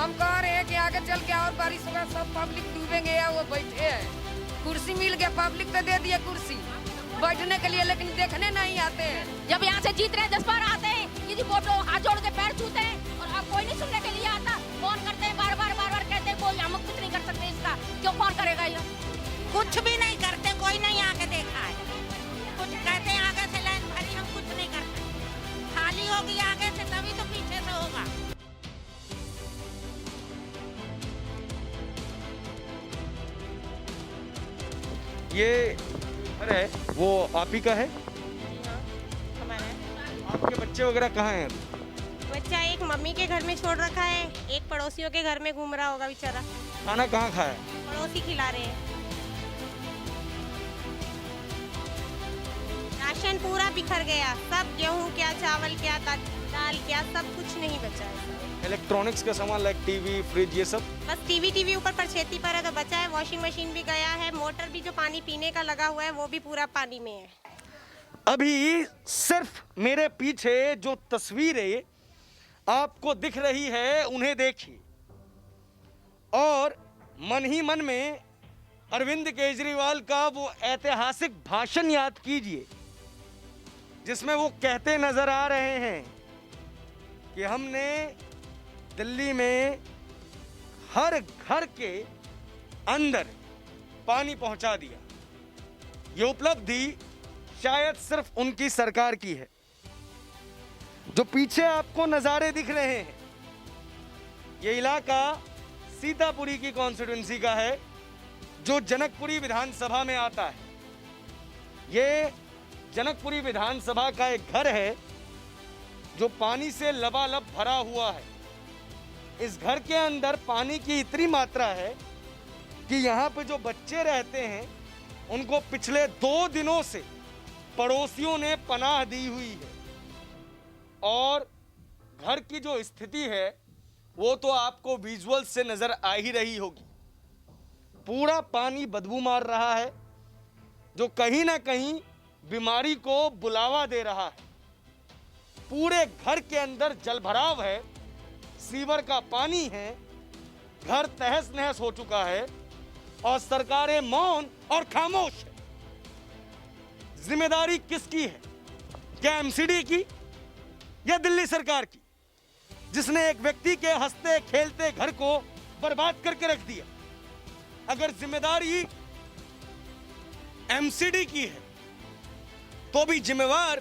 हम कह रहे हैं कि आगे चल के और बारिश होगा, सब पब्लिक डूबेंगे या वो बैठे हैं। कुर्सी मिल गया, पब्लिक तो दे दिया कुर्सी बैठने के लिए, लेकिन देखने नहीं आते हैं। जब यहाँ से जीत रहे 10 बार आते हैं, यदि वोट हाथ जोड़ के पैर छूते हैं और अब कोई नहीं सुनने के लिए आता, फोन करते हैं बार बार कहते हैं कोई हम कुछ नहीं कर सकते इसका, क्यों कौन करेगा ये? कुछ भी नहीं करते, कोई नहीं आके देखा है। कुछ कहते हैं आगे से लाइन भरी, हम कुछ नहीं करते। खाली होगी आगे से तभी तो पीछे से होगा। ये घर है वो आप ही का है? हमारा है। आपके बच्चे वगैरह कहाँ हैं? बच्चा एक मम्मी के घर में छोड़ रखा है, एक पड़ोसियों के घर में घूम रहा होगा बेचारा। खाना कहाँ खाया? पड़ोसी खिला रहे हैं। राशन पूरा बिखर गया, सब गेहूं क्या, चावल क्या, दाल क्या, सब कुछ नहीं बचा है। इलेक्ट्रॉनिक्स का सामान लाइक टीवी, फ्रिज, ये सब? बस टीवी ऊपर परछेती पर है तो बचा है। वॉशिंग मशीन भी गया है, मोटर भी जो पानी पीने का लगा हुआ है वो भी पूरा पानी में है। अभी सिर्फ मेरे पीछे जो तस्वीरें आपको दिख रही है उन्हें देखिए और मन ही मन में अरविंद केजरीवाल का वो ऐतिहासिक भाषण याद कीजिए जिसमें वो कहते नजर आ रहे हैं कि हमने दिल्ली में हर घर के अंदर पानी पहुंचा दिया। ये उपलब्धि शायद सिर्फ उनकी सरकार की है। जो पीछे आपको नजारे दिख रहे हैं, ये इलाका सीतापुरी की कॉन्स्टिट्यूंसी का है जो जनकपुरी विधानसभा में आता है। ये जनकपुरी विधानसभा का एक घर है जो पानी से लबालब भरा हुआ है। इस घर के अंदर पानी की इतनी मात्रा है कि यहाँ पे जो बच्चे रहते हैं उनको पिछले 2 दिनों से पड़ोसियों ने पनाह दी हुई है और घर की जो स्थिति है वो तो आपको विजुअल से नजर आ ही रही होगी। पूरा पानी बदबू मार रहा है जो कहीं ना कहीं बीमारी को बुलावा दे रहा है। पूरे घर के अंदर जलभराव है, सीवर का पानी है, घर तहस नहस हो चुका है और सरकारें मौन और खामोश है। जिम्मेदारी किसकी है? क्या एमसीडी की या दिल्ली सरकार की, जिसने एक व्यक्ति के हंसते खेलते घर को बर्बाद करके रख दिया? अगर जिम्मेदारी एमसीडी की है तो भी जिम्मेवार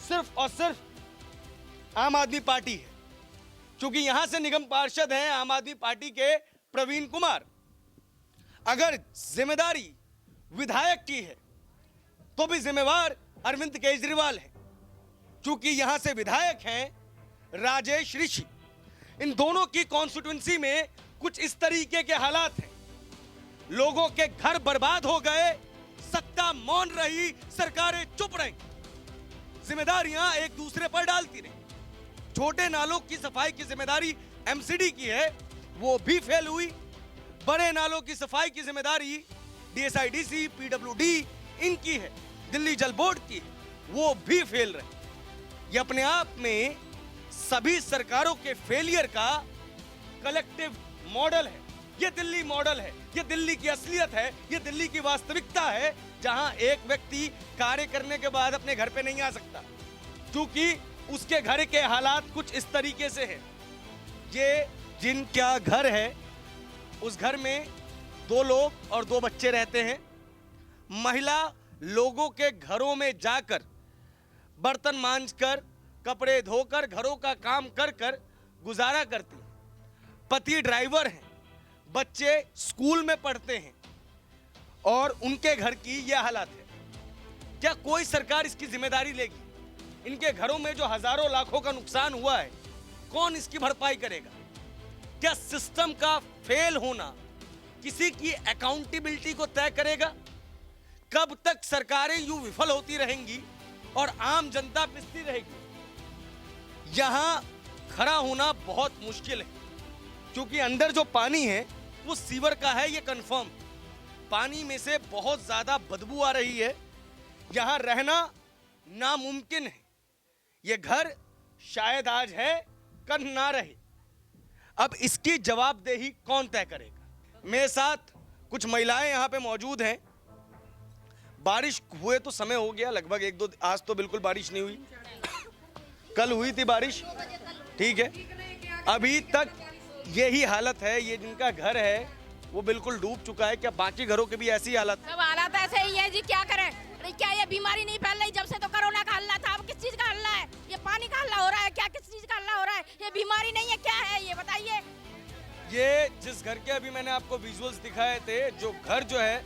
सिर्फ और सिर्फ आम आदमी पार्टी है, क्योंकि यहां से निगम पार्षद हैं आम आदमी पार्टी के प्रवीण कुमार। अगर जिम्मेदारी विधायक की है तो भी जिम्मेवार अरविंद केजरीवाल है, क्योंकि यहां से विधायक हैं राजेश ऋषि। इन दोनों की कॉन्स्टिट्यूंसी में कुछ इस तरीके के हालात हैं। लोगों के घर बर्बाद हो गए, सत्ता मौन रही, सरकारें चुप रही, जिम्मेदारियां एक दूसरे पर डालती रही। छोटे नालों की सफाई की जिम्मेदारी एमसीडी की है, वो भी फेल हुई। बड़े नालों की सफाई की जिम्मेदारी डीएसआईडीसी, पीडब्ल्यूडी इनकी है, दिल्ली जल बोर्ड की है, वो भी फेल रहे। ये अपने आप में सभी सरकारों के फेलियर का कलेक्टिव मॉडल है। ये दिल्ली मॉडल है, ये दिल्ली की असलियत है, ये दिल्ली की वास्तविकता है, जहां एक व्यक्ति कार्य करने के बाद अपने घर पे नहीं आ सकता क्योंकि उसके घर के हालात कुछ इस तरीके से है। ये जिनका घर है उस घर में 2 लोग और 2 बच्चे रहते हैं। महिला लोगों के घरों में जाकर बर्तन मांजकर, कपड़े धोकर, घरों का काम कर कर गुजारा करती। पति ड्राइवर हैं, बच्चे स्कूल में पढ़ते हैं और उनके घर की यह हालत है। क्या कोई सरकार इसकी जिम्मेदारी लेगी? इनके घरों में जो हजारों लाखों का नुकसान हुआ है, कौन इसकी भरपाई करेगा? क्या सिस्टम का फेल होना किसी की अकाउंटेबिलिटी को तय करेगा? कब तक सरकारें यूं विफल होती रहेंगी और आम जनता पिसती रहेगी? यहां खड़ा होना बहुत मुश्किल है, क्योंकि अंदर जो पानी है वो सीवर का है, ये कंफर्म। पानी में से बहुत ज्यादा बदबू आ रही है, यहां रहना नामुमकिन है। ये घर शायद आज है, कल ना रहे। अब इसकी जवाबदेही कौन तय करेगा? मेरे साथ कुछ महिलाएं यहाँ पे मौजूद हैं। बारिश हुए तो समय हो गया लगभग 1-2, आज तो बिल्कुल बारिश नहीं हुई, कल हुई थी बारिश, ठीक है। अभी तक यही हालत है, ये जिनका घर है वो बिल्कुल डूब चुका है। क्या बाकी घरों की भी ऐसी हालत? सब हालात ऐसे ही है जी, क्या करें? अरे क्या ये बीमारी नहीं फैल रही? जब से तो कोरोना का हल्ला था, अब किस चीज का हल्ला है? ये पानी का हल्ला हो रहा है क्या? किस चीज का हल्ला हो रहा है? ये बीमारी नहीं है, क्या है ये बताइए? ये जिस घर के अभी मैंने आपको विजुअल्स दिखाए थे, जो घर जो है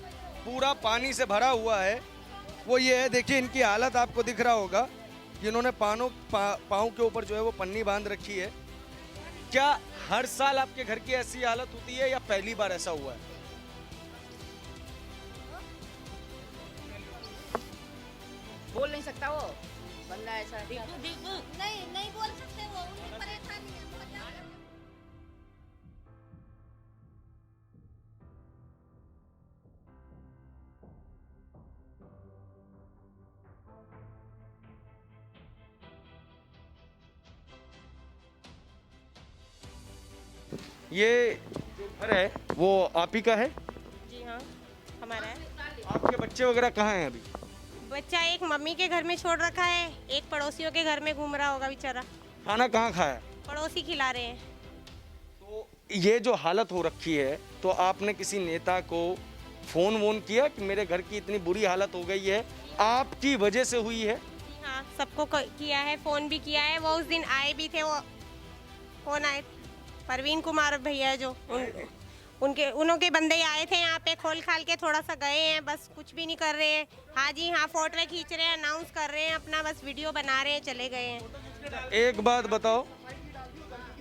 पूरा पानी से भरा हुआ है, वो ये है। देखिए इनकी हालत आपको दिख रहा होगा, इन्होंने पाँव के ऊपर जो है वो पन्नी बांध रखी है। क्या हर साल आपके घर की ऐसी हालत होती है या पहली बार ऐसा हुआ है? बोल नहीं सकता वो बंदा ऐसा है। नहीं बोल सकते, वो उनकी परेशानी है। ये जो घर है वो आप ही का है? जी हाँ, हमारा है। आपके बच्चे वगैरह कहाँ हैं अभी? बच्चा एक मम्मी के घर में छोड़ रखा है, एक पड़ोसियों के घर में घूम रहा होगा बेचारा। खाना कहाँ खाया? पड़ोसी खिला रहे हैं। तो ये जो हालत हो रखी है, तो आपने किसी नेता को फोन वोन किया कि मेरे घर की इतनी बुरी हालत हो गई है, आपकी वजह से हुई है? जी हाँ, सबको किया है, फोन भी किया है। वो उस दिन आए भी थे, वो कौन आए? परवीन कुमार भैया जो उनके बंदे आए थे यहाँ पे, खोल खाल के थोड़ा सा गए हैं, बस कुछ भी नहीं कर रहे हैं। हाँ जी हाँ, फोटो खींच रहे हैं, अनाउंस कर रहे हैं अपना, बस वीडियो बना रहे हैं, चले गए हैं। एक बात बताओ,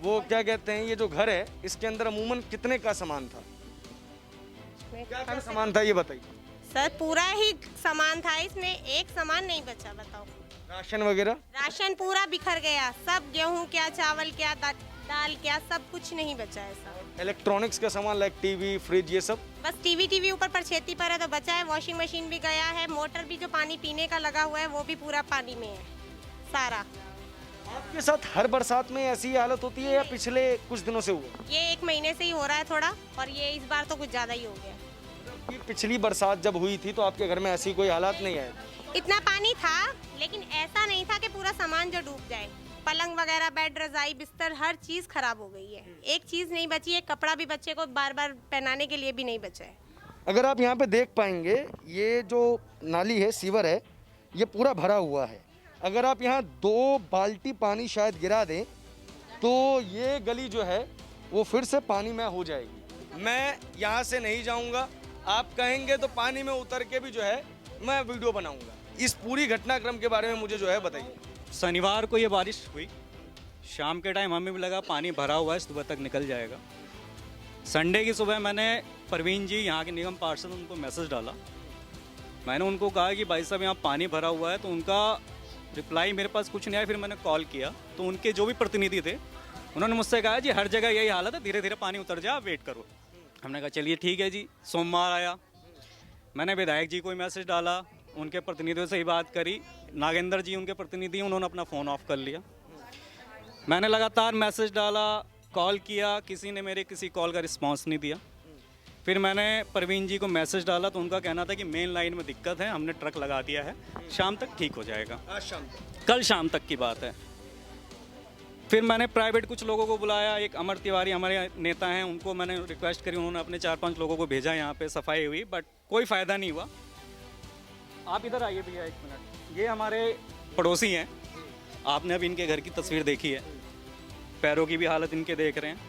वो क्या कहते हैं, ये जो घर है इसके अंदर अमूमन कितने का सामान था? क्या सामान था ये बताइए। सर पूरा ही सामान था, इसमें एक सामान नहीं बचा। बताओ, राशन वगैरह? राशन पूरा बिखर गया, सब गेहूं क्या, चावल क्या, दाल क्या, सब कुछ नहीं बचा है सर। इलेक्ट्रॉनिक्स का सामान लाइक टीवी, फ्रिज, ये सब? बस टीवी ऊपर पर छेती पर है तो बचा है। वॉशिंग मशीन भी गया है, मोटर भी जो पानी पीने का लगा हुआ है वो भी पूरा पानी में है सारा। आपके साथ हर बरसात में ऐसी हालत होती है या पिछले कुछ दिनों से हुआ? ये 1 महीने से ही हो रहा है थोड़ा, और ये इस बार तो कुछ ज्यादा ही हो गया। कि पिछली बरसात जब हुई थी तो आपके घर में ऐसी कोई हालात नहीं है? इतना पानी था, लेकिन ऐसा नहीं था कि पूरा सामान जो डूब जाए। पलंग वगैरह, बेड, रजाई, बिस्तर, हर चीज खराब हो गई है। एक चीज नहीं बची है, कपड़ा भी बच्चे को बार बार पहनाने के लिए भी नहीं बचा है। अगर आप यहाँ पे देख पाएंगे, ये जो नाली है, सीवर है, ये पूरा भरा हुआ है। अगर आप यहाँ 2 बाल्टी पानी शायद गिरा दें तो ये गली जो है वो फिर से पानी में हो जाएगी। मैं यहाँ से नहीं जाऊँगा, आप कहेंगे तो पानी में उतर के भी जो है मैं वीडियो बनाऊँगा। इस पूरी घटनाक्रम के बारे में मुझे जो है बताइए। शनिवार को ये बारिश हुई, शाम के टाइम हमें भी लगा पानी भरा हुआ है, सुबह तक निकल जाएगा। संडे की सुबह मैंने परवीन जी, यहाँ के निगम पार्षद, उनको मैसेज डाला। मैंने उनको कहा कि भाई साहब यहाँ पानी भरा हुआ है, तो उनका रिप्लाई मेरे पास कुछ नहीं आया। फिर मैंने कॉल किया तो उनके जो भी प्रतिनिधि थे उन्होंने मुझसे कहा जी हर जगह यही हालत है, धीरे धीरे पानी उतर जाए, आप वेट करो। हमने कहा चलिए ठीक है जी। सोमवार आया, मैंने विधायक जी को मैसेज डाला, उनके प्रतिनिधियों से ही बात करी। नागेंद्र जी उनके प्रतिनिधि, उन्होंने अपना फ़ोन ऑफ कर लिया। मैंने लगातार मैसेज डाला, कॉल किया, किसी ने मेरे किसी कॉल का रिस्पांस नहीं दिया। फिर मैंने परवीन जी को मैसेज डाला तो उनका कहना था कि मेन लाइन में दिक्कत है, हमने ट्रक लगा दिया है, शाम तक ठीक हो जाएगा। आज शाम तक? कल शाम तक की बात है। फिर मैंने प्राइवेट कुछ लोगों को बुलाया, एक अमर तिवारी हमारे नेता हैं, उनको मैंने रिक्वेस्ट करी, उन्होंने अपने 4-5 लोगों को भेजा, यहाँ पे सफाई हुई, बट कोई फ़ायदा नहीं हुआ। आप इधर आइए भैया 1 मिनट। ये हमारे पड़ोसी हैं, आपने अभी इनके घर की तस्वीर देखी है, पैरों की भी हालत इनके देख रहे हैं।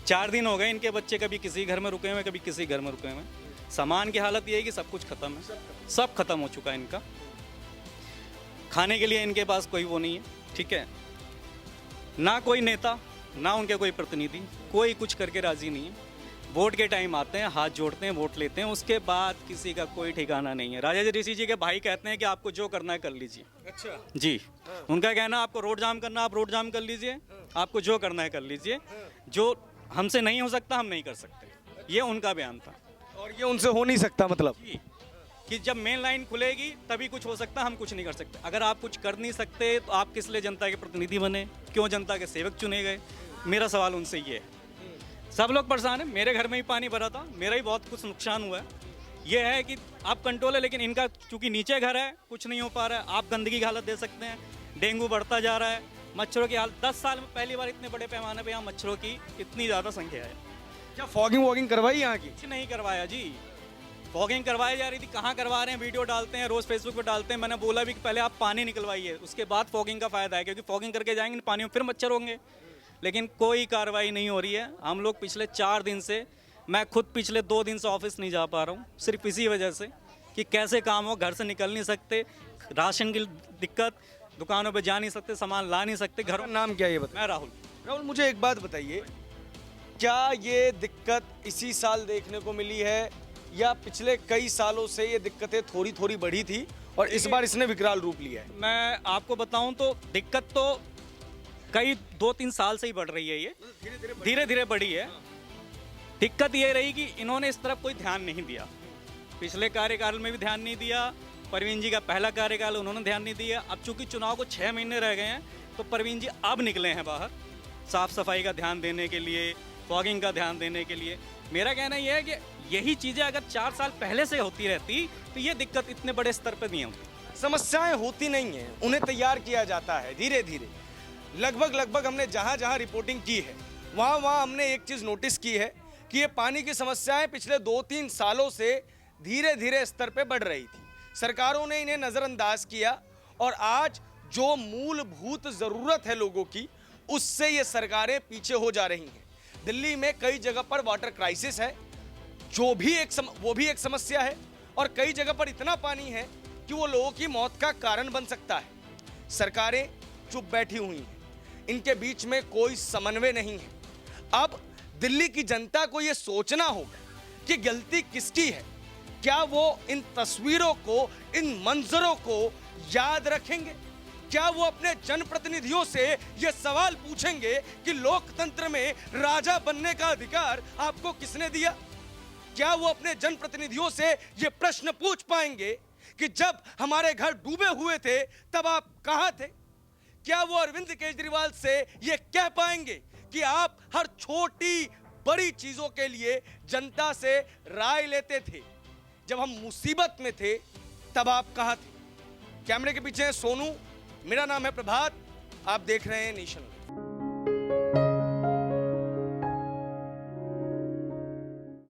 4 दिन हो गए इनके बच्चे कभी किसी घर में रुके हुए, कभी किसी घर में रुके हुए। सामान की हालत ये है कि सब कुछ ख़त्म है, सब खत्म हो चुका है इनका। खाने के लिए इनके पास कोई वो नहीं है, ठीक है, ना कोई नेता, ना उनके कोई प्रतिनिधि, कोई कुछ करके राज़ी नहीं है। वोट के टाइम आते हैं, हाथ जोड़ते हैं, वोट लेते हैं, उसके बाद किसी का कोई ठिकाना नहीं है। राजा ऋषि जी के भाई कहते हैं कि आपको जो करना है कर लीजिए। अच्छा जी, उनका कहना आपको रोड जाम करना, आप रोड जाम कर लीजिए, आपको जो करना है कर लीजिए, जो हमसे नहीं हो सकता हम नहीं कर सकते, ये उनका बयान था। और ये उनसे हो नहीं सकता मतलब? जी, कि जब मेन लाइन खुलेगी तभी कुछ हो सकता, हम कुछ नहीं कर सकते। अगर आप कुछ कर नहीं सकते तो आप किस लिए जनता के प्रतिनिधि बने, क्यों जनता के सेवक चुने गए? मेरा सवाल उनसे ये है। सब लोग परेशान हैं, मेरे घर में ही पानी भरा था, मेरा ही बहुत कुछ नुकसान हुआ है। ये है कि आप कंट्रोल है, लेकिन इनका चूंकि नीचे घर है कुछ नहीं हो पा रहा है। आप गंदगी की हालत दे सकते हैं, डेंगू बढ़ता जा रहा है, मच्छरों की हालत 10 साल में पहली बार इतने बड़े पैमाने पे यहाँ मच्छरों की इतनी ज़्यादा संख्या है। क्या फॉगिंग वॉगिंग करवाई यहाँ की? कुछ नहीं करवाया जी, फॉगिंग करवाई जा रही थी, कहाँ करवा रहे हैं, वीडियो डालते हैं, रोज़ फेसबुक पे डालते हैं। मैंने बोला भी कि पहले आप पानी निकलवाइए, उसके बाद फॉगिंग का फ़ायदा है, क्योंकि फॉगिंग करके जाएंगे पानी में फिर मच्छर होंगे। लेकिन कोई कार्रवाई नहीं हो रही है। हम लोग पिछले 4 दिन से, मैं खुद पिछले 2 दिन से ऑफिस नहीं जा पा रहा हूँ, सिर्फ इसी वजह से कि कैसे काम हो, घर से निकल नहीं सकते, राशन की दिक्कत, दुकानों पे जा नहीं सकते, सामान ला नहीं सकते। घर नाम क्या है ये बताइए? मैं राहुल। राहुल, मुझे एक बात बताइए, क्या ये दिक्कत इसी साल देखने को मिली है या पिछले कई सालों से ये दिक्कतें थोड़ी थोड़ी बढ़ी थी और इस बार इसने विकराल रूप लिया है? मैं आपको बताऊं तो दिक्कत तो कई 2-3 साल से ही बढ़ रही है, ये धीरे धीरे बढ़ी है। दिक्कत ये रही कि इन्होंने इस तरफ कोई ध्यान नहीं दिया। पिछले कार्यकाल में भी ध्यान नहीं दिया, परवीन जी का पहला कार्यकाल उन्होंने ध्यान नहीं दिया। अब चूंकि चुनाव को 6 महीने रह गए हैं तो परवीन जी अब निकले हैं बाहर साफ सफाई का ध्यान देने के लिए, फॉगिंग का ध्यान देने के लिए। मेरा कहना यह है कि यही चीज़ें अगर 4 साल पहले से होती रहती तो ये दिक्कत इतने बड़े स्तर पर नहीं होती। समस्याएं होती नहीं हैं, उन्हें तैयार किया जाता है धीरे धीरे। लगभग हमने जहां जहां रिपोर्टिंग की है वहां हमने एक चीज़ नोटिस की है कि ये पानी की समस्याएं पिछले 2-3 सालों से धीरे धीरे स्तर पे बढ़ रही थी। सरकारों ने इन्हें नज़रअंदाज किया और आज जो मूलभूत ज़रूरत है लोगों की, उससे ये सरकारें पीछे हो जा रही हैं। दिल्ली में कई जगह पर वाटर क्राइसिस है, वो भी एक समस्या है, और कई जगह पर इतना पानी है कि वो लोगों की मौत का कारण बन सकता है। सरकारें चुप बैठी हुई हैं, इनके बीच में कोई समन्वय नहीं है। अब दिल्ली की जनता को यह सोचना होगा कि गलती किसकी है। क्या वो इन तस्वीरों को, इन मंजरों को याद रखेंगे? क्या वो अपने जनप्रतिनिधियों से ये सवाल पूछेंगे कि लोकतंत्र में राजा बनने का अधिकार आपको किसने दिया? क्या वो अपने जनप्रतिनिधियों से ये प्रश्न पूछ पाएंगे कि जब हमारे घर डूबे हुए थे तब आप कहां थे? क्या वो अरविंद केजरीवाल से ये कह पाएंगे कि आप हर छोटी बड़ी चीजों के लिए जनता से राय लेते थे? जब हम मुसीबत में थे तब आप कहां थे? कैमरे के पीछे है सोनू, मेरा नाम है प्रभात, आप देख रहे हैं नेशन।